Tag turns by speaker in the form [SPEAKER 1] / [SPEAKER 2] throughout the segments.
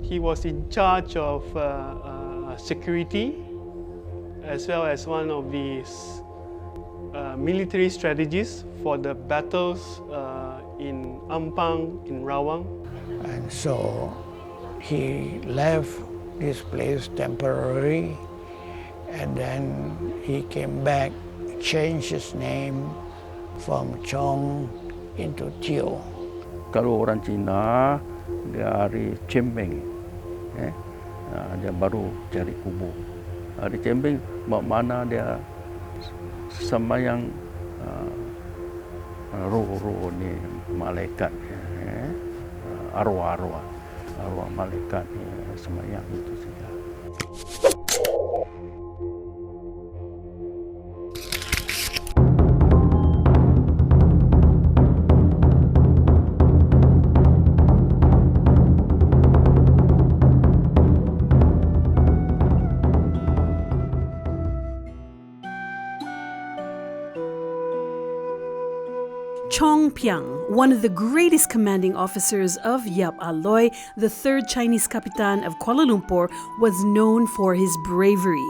[SPEAKER 1] He was in charge of security as well as one of the military strategies for the battles in Ampang and Rawang.
[SPEAKER 2] And so he left this place temporarily, and then he came back, changed his name from Chong into Tio.
[SPEAKER 3] Kalau orang Cina, dia hari Cembeng, dia baru cari kubur. Hari Cembeng, mana dia sembahyang roh-roh ni, malaikat, arwah-arwah malaikat ni sembahyang itu saja.
[SPEAKER 4] Chong Piang, one of the greatest commanding officers of Yap Ah Loy, the third Chinese Kapitan of Kuala Lumpur, was known for his bravery.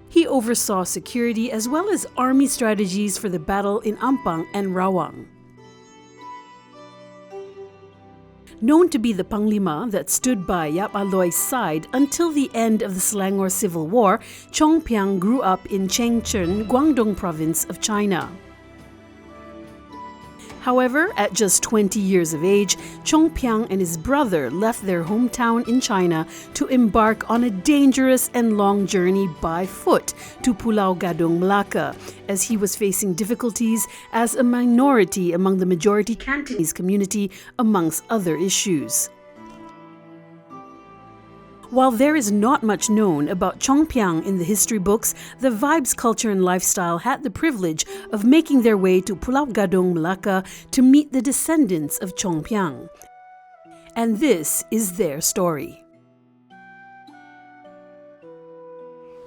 [SPEAKER 4] He oversaw security as well as army strategies for the battle in Ampang and Rawang. Known to be the Panglima that stood by Yap Ah Loy's side until the end of the Selangor Civil War, Chong Piang grew up in Chengchun, Guangdong Province of China. However, at just 20 years of age, Chong Piang and his brother left their hometown in China to embark on a dangerous and long journey by foot to Pulau Gadong Melaka, as he was facing difficulties as a minority among the majority Cantonese community, amongst other issues. While there is not much known about Chong Piang in the history books, the Vibes Culture and Lifestyle had the privilege of making their way to Pulau Gadong Melaka to meet the descendants of Chong Piang. And this is their story.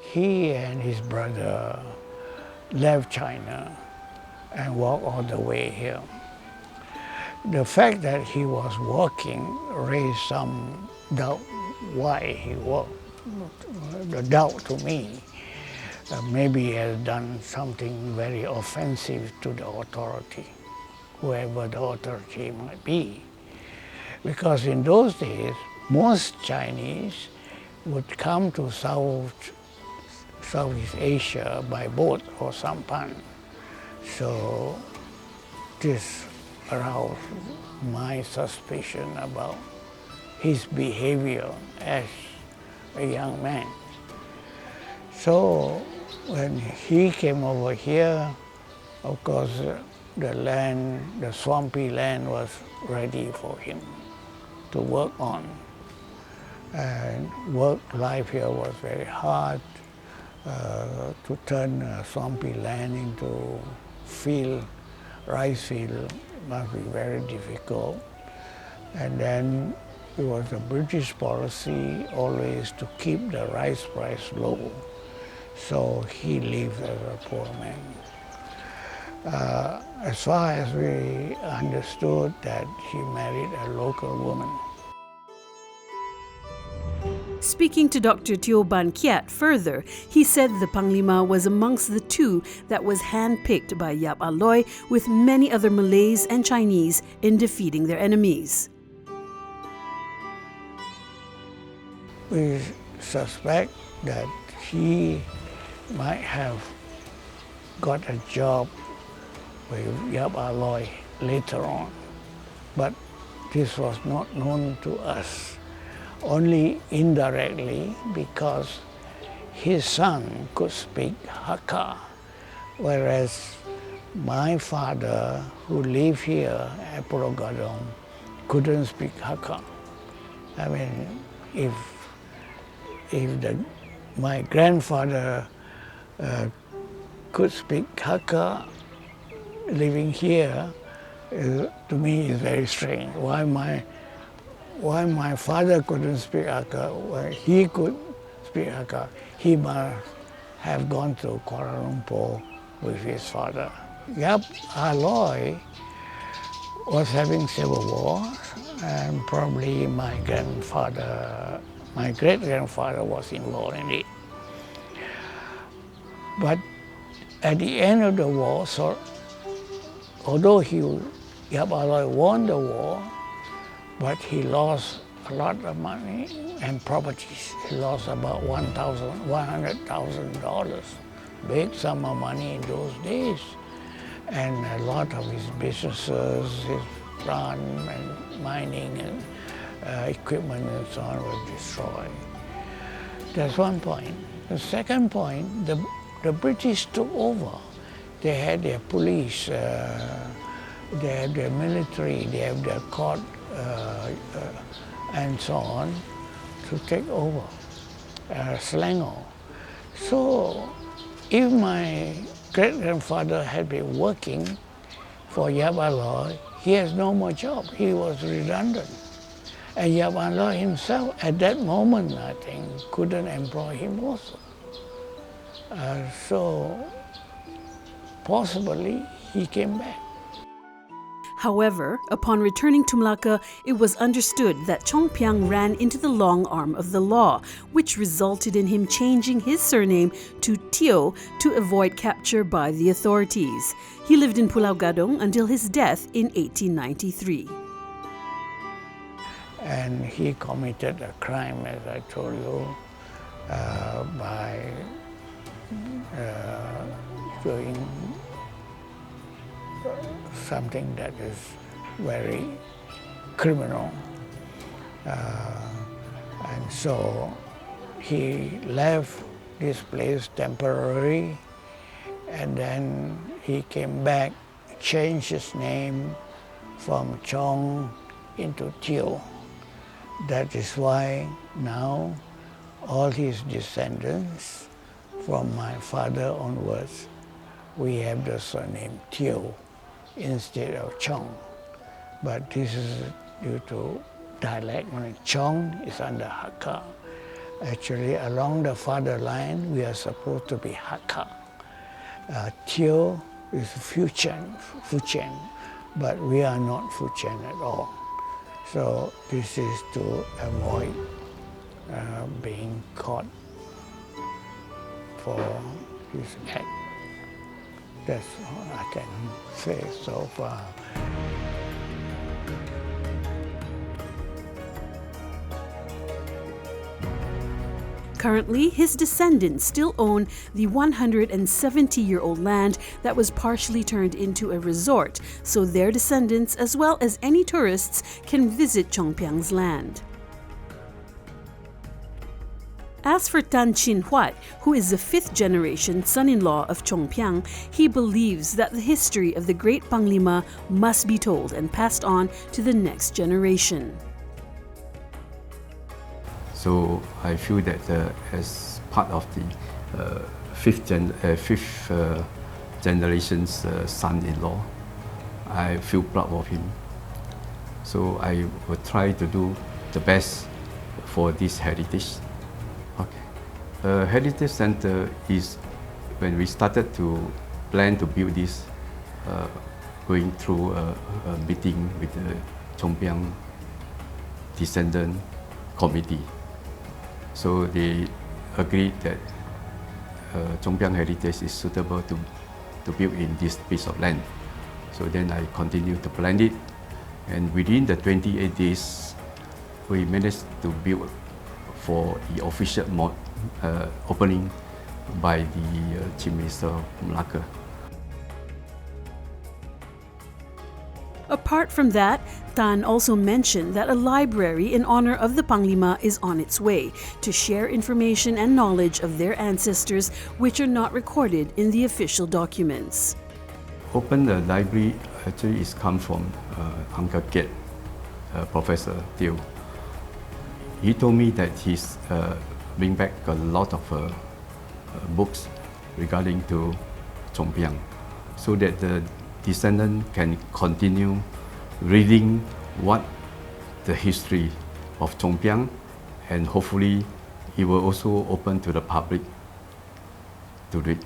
[SPEAKER 2] He and his brother left China and walked all the way here. The fact that he was walking raised some doubt why he walked. The doubt to me, maybe he has done something very offensive to the authority, whoever the authority might be. Because in those days, most Chinese would come to Southeast Asia by boat or sampan. So this aroused my suspicion about his behavior as a young man. So when he came over here, of course, the swampy land was ready for him to work on. And work life here was very hard. To turn swampy land into rice field must be very difficult. And then it was a British policy always to keep the rice price low. So he lived as a poor man. As far as we understood that he married a local woman.
[SPEAKER 4] Speaking to Dr. Teo Ban Kiat further, he said the Panglima was amongst the two that was handpicked by Yap Ah Loy with many other Malays and Chinese in defeating their enemies.
[SPEAKER 2] We suspect that he might have got a job with Yap Ah Loy later on, but this was not known to us, only indirectly because his son could speak Hakka, whereas my father, who lived here at Pulau Gadong, couldn't speak Hakka. I mean, if my grandfather could speak Hakka living here, to me is very strange. Why my father couldn't speak Hakka, when he could speak Hakka? He must have gone to Kuala Lumpur with his father. Yap Ah Loy was having civil war, and probably my great-grandfather was involved in it. But at the end of the war, so although Yap Ah Loy won the war, but he lost a lot of money and properties. He lost about $100,000, big sum of money in those days. And a lot of his businesses, his plant and mining and equipment and so on were destroyed. That's one point. The second point, the British took over. They had their police, they had their military, they have their court, and so on, to take over Selangor. So if my great-grandfather had been working for Yap Ah Loy, he has no more job. He was redundant. And Yap Ah Loy himself, at that moment, I think, couldn't employ him also. So possibly he came back.
[SPEAKER 4] However, upon returning to Melaka, it was understood that Chong Piang ran into the long arm of the law, which resulted in him changing his surname to Teo to avoid capture by the authorities. He lived in Pulau Gadong until his death in 1893.
[SPEAKER 2] And he committed a crime, as I told you, by doing something that is very criminal. And so he left this place temporarily, and then he came back, changed his name from Chong into Teo. That is why now all his descendants from my father onwards, we have the surname Teo instead of Chong. But this is due to dialect. Chong is under Hakka. Actually, along the father line, we are supposed to be Hakka. Teo is Fujian, but we are not Fujian at all. So this is to avoid being caught for his act. That's all I can say so far.
[SPEAKER 4] Currently, his descendants still own the 170-year-old land that was partially turned into a resort, so their descendants, as well as any tourists, can visit Chong Piang's land. As for Tan Chin Huat, who is the fifth-generation son-in-law of Chong Piang, he believes that the history of the great Panglima must be told and passed on to the next generation.
[SPEAKER 5] So I feel that as part of the fifth generation's son-in-law, I feel proud of him. So I will try to do the best for this heritage. Heritage Center is when we started to plan to build this, going through a meeting with the Chong Piang descendant committee. So they agreed that Chong Piang heritage is suitable to build in this piece of land. So then I continued to plan it, and within the 28 days, we managed to build for the official opening by the Chief Minister of Melaka.
[SPEAKER 4] Apart from that, Tan also mentioned that a library in honor of the Panglima is on its way to share information and knowledge of their ancestors which are not recorded in the official documents.
[SPEAKER 5] Open the library actually is come from Uncle Kiet, Professor Teo. He told me that he's bring back a lot of books regarding to Chong Piang, so that the descendant can continue reading what the history of Chong Piang, and hopefully it will also open to the public to read.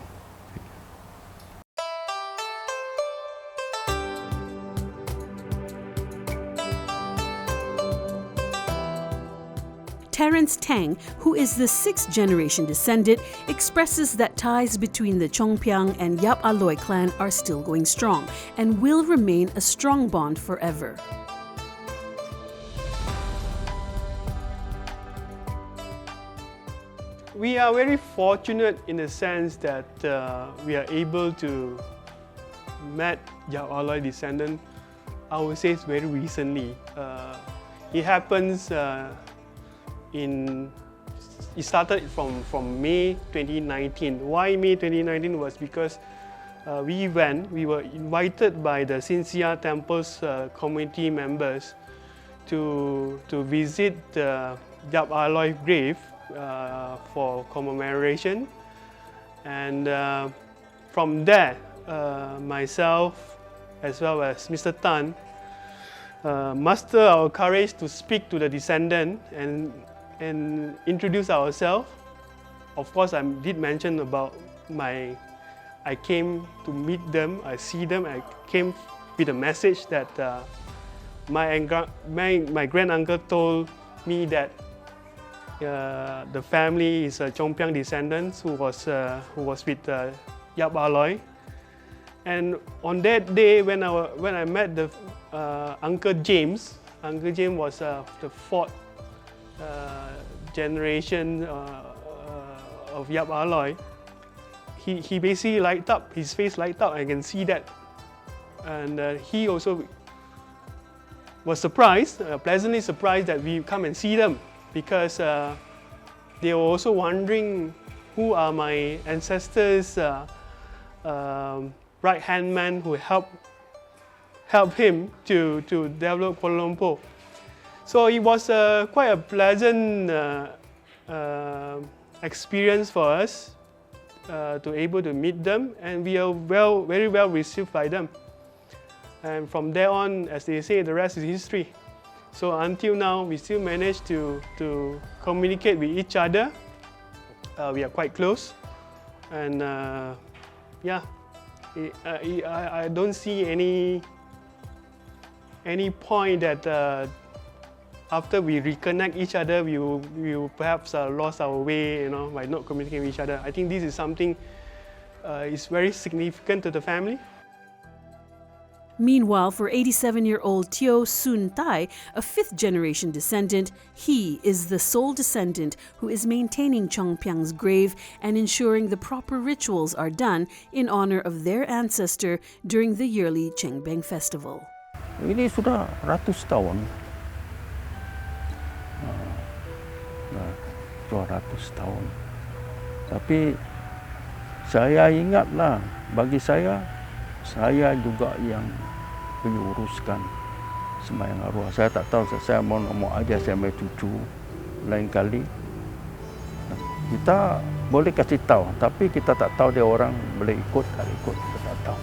[SPEAKER 4] Terence Tang, who is the 6th-generation descendant, expresses that ties between the Chong Piang and Yap Ah Loy clan are still going strong and will remain a strong bond forever.
[SPEAKER 1] We are very fortunate in the sense that we are able to meet Yap Ah Loy descendant, I would say, very recently. It happens it started from May 2019. Why May 2019 was because we were invited by the Sinsia Temple's community members to visit the Yap Ah Loy grave for commemoration, and from there myself as well as Mr. Tan muster our courage to speak to the descendant and introduce ourselves. Of course, I did mention about I came to meet them, I see them, I came with a message that my grand uncle told me that the family is a Chong Piang descendants who was with Yap Ah Loy. And on that day, when I met the Uncle James was the 4th generation of Yap Ah Loy. He basically light up, his face light up, I can see that. And he also was surprised, pleasantly surprised that we come and see them, because they were also wondering who are my ancestors' right-hand man who helped him to develop Kuala Lumpur. So it was quite a pleasant experience for us to able to meet them, and we are very well received by them. And from there on, as they say, the rest is history. So until now, we still manage to communicate with each other. We are quite close, and yeah, I don't see any point that after we reconnect each other, we will perhaps lost our way, by not communicating with each other. I think this is something is very significant to the family.
[SPEAKER 4] Meanwhile, for 87-year-old Teo Sun Tai, a 5th-generation descendant, he is the sole descendant who is maintaining Chong Piang's grave and ensuring the proper rituals are done in honor of their ancestor during the yearly Cheng Beng festival.
[SPEAKER 3] Ini sudah ratus tahun. Sudah ratus tahun. Tapi saya ingatlah, bagi saya juga yang uruskan sembahyang arwah. Saya tak tahu, saya mau aja saya mau cucu lain kali. Kita boleh kasih tahu, tapi kita tak tahu dia orang boleh ikut tak ikut, kita tak tahu.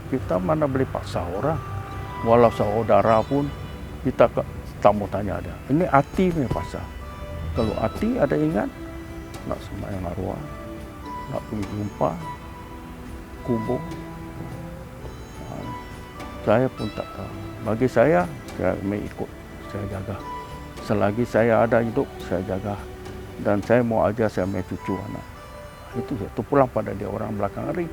[SPEAKER 3] Kita mana boleh paksa orang, walau saudara pun kita tak mau tanya dia. Ini hati punya pasal. Kalau hati ada ingat, nak sembahyang arwah, nak pergi jumpa kubur, saya pun tak tahu. Bagi saya mau ikut, saya jaga. Selagi saya ada hidup, saya jaga. Dan saya mau aja saya mau cucu anak. Itu pulang pada dia orang belakang hari.